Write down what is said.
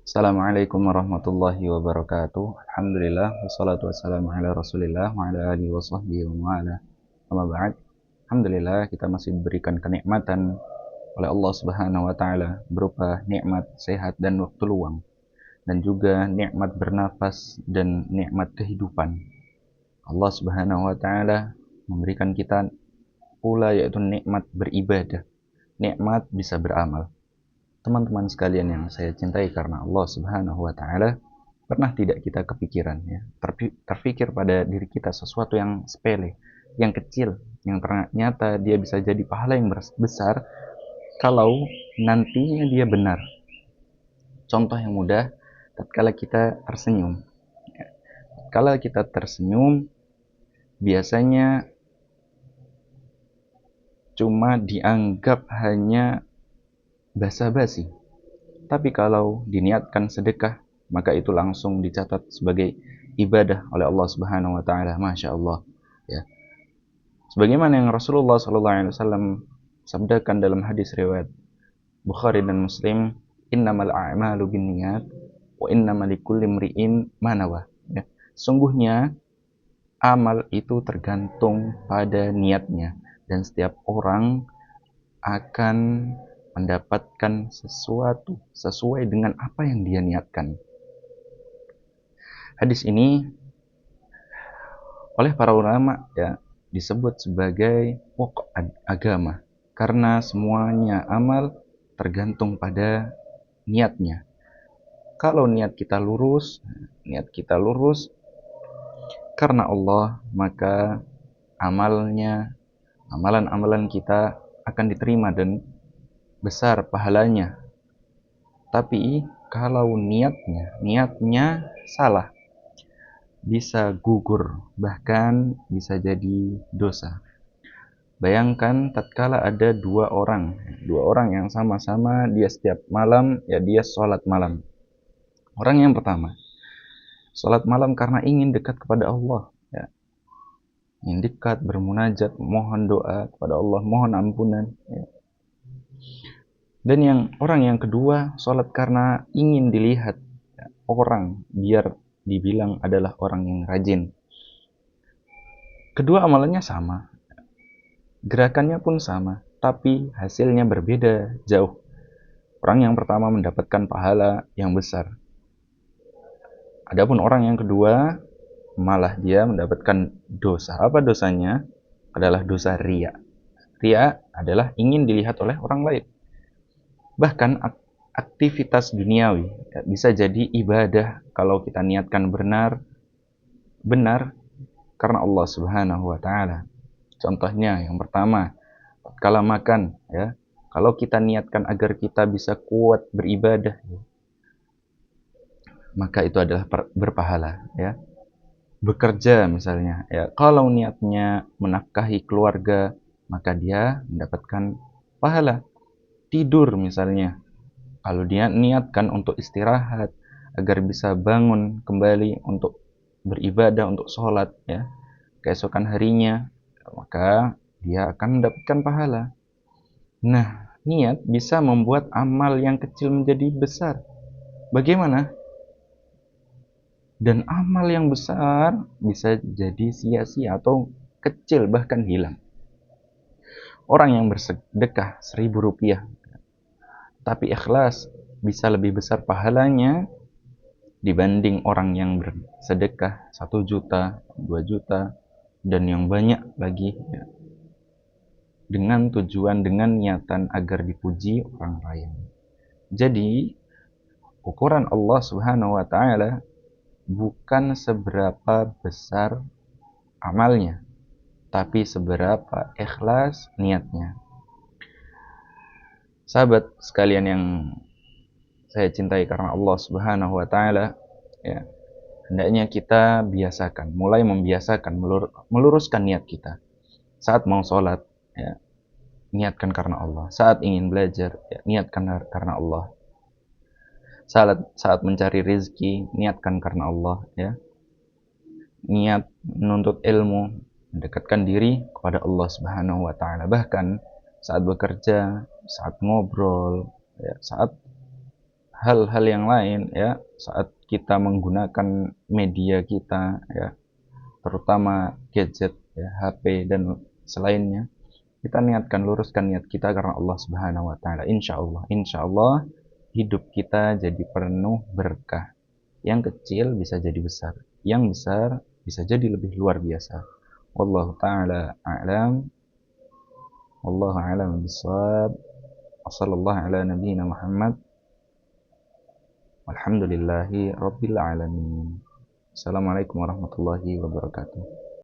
Assalamualaikum warahmatullahi wabarakatuh. Alhamdulillah wassalatu wassalamu ala Rasulillah wa ala alihi wa sahbihi wa ma'ala. Amma ba'd. Alhamdulillah kita masih diberikan kenikmatan oleh Allah Subhanahu wa taala berupa nikmat sehat dan waktu luang dan juga nikmat bernafas dan nikmat kehidupan. Allah Subhanahu wa taala memberikan kita pula yaitu nikmat beribadah, nikmat bisa beramal. Teman-teman sekalian yang saya cintai karena Allah Subhanahu wa taala, pernah tidak kita kepikiran ya, terpikir pada diri kita sesuatu yang sepele, yang kecil, yang ternyata dia bisa jadi pahala yang besar kalau nantinya dia benar. Contoh yang mudah, tatkala kita tersenyum. Kalau kita tersenyum, biasanya cuma dianggap hanya basa-basi. Tapi kalau diniatkan sedekah, maka itu langsung dicatat sebagai ibadah oleh Allah Subhanahu wa taala. Masya Allah. Ya. Sebagaimana yang Rasulullah SAW sabdakan dalam hadis riwayat Bukhari dan Muslim, innamal a'malu binniyat wa innamal likulli imri'in ma nawa. Ya. Sungguhnya amal itu tergantung pada niatnya dan setiap orang akan mendapatkan sesuatu sesuai dengan apa yang dia niatkan. Hadis ini oleh para ulama ya disebut sebagai pokok agama karena semuanya amal tergantung pada niatnya. Kalau niat kita lurus karena Allah, maka amalan-amalan kita akan diterima dan besar pahalanya. Tapi kalau niatnya salah, bisa gugur, bahkan bisa jadi dosa. Bayangkan tatkala ada dua orang yang sama-sama dia setiap malam ya dia sholat malam. Orang yang pertama sholat malam karena ingin dekat kepada Allah, ya. Ingin dekat, bermunajat, mohon doa kepada Allah, mohon ampunan. Ya. Dan orang yang kedua sholat karena ingin dilihat ya, orang biar dibilang adalah orang yang rajin. Kedua amalannya sama, gerakannya pun sama, tapi hasilnya berbeda jauh. Orang yang pertama mendapatkan pahala yang besar. Adapun orang yang kedua malah dia mendapatkan dosa. Apa dosanya? Adalah dosa riya. Riya adalah ingin dilihat oleh orang lain. Bahkan aktivitas duniawi ya, bisa jadi ibadah kalau kita niatkan benar karena Allah Subhanahu wa taala. Contohnya yang pertama, kalau makan ya, kalau kita niatkan agar kita bisa kuat beribadah ya, maka itu adalah berpahala ya. Bekerja misalnya ya, kalau niatnya menafkahi keluarga, maka dia mendapatkan pahala. Tidur misalnya, kalau dia niatkan untuk istirahat agar bisa bangun kembali untuk beribadah, untuk sholat ya keesokan harinya, maka dia akan mendapatkan pahala. Nah, niat bisa membuat amal yang kecil menjadi besar. Bagaimana? Dan amal yang besar bisa jadi sia-sia atau kecil bahkan hilang. Orang yang bersedekah Rp1.000 tapi ikhlas bisa lebih besar pahalanya dibanding orang yang bersedekah 1 juta, 2 juta dan yang banyak lagi ya, dengan tujuan, dengan niatan agar dipuji orang lain. Jadi ukuran Allah Subhanahu wa taala bukan seberapa besar amalnya, tapi seberapa ikhlas niatnya. Sahabat sekalian yang saya cintai karena Allah Subhanahu wa taala, ya, hendaknya kita mulai membiasakan meluruskan niat kita. Saat mau sholat, ya, niatkan karena Allah. Saat ingin belajar, ya, niatkan karena Allah. Saat mencari rezeki, niatkan karena Allah, ya. Niat menuntut ilmu, mendekatkan diri kepada Allah Subhanahu wa taala. Bahkan saat bekerja, saat ngobrol, ya, saat hal-hal yang lain ya, saat kita menggunakan media kita ya, terutama gadget ya, HP dan selainnya, kita niatkan, luruskan niat kita karena Allah Subhanahu wa taala. Insya Allah hidup kita jadi penuh berkah. Yang kecil bisa jadi besar, yang besar bisa jadi lebih luar biasa. Wallahu taala a'lam. Wallahu a'lam bissawab. Wassallallahu ala nabiyyina Muhammad. Walhamdulillahi rabbil alamin. Assalamualaikum warahmatullahi wabarakatuh.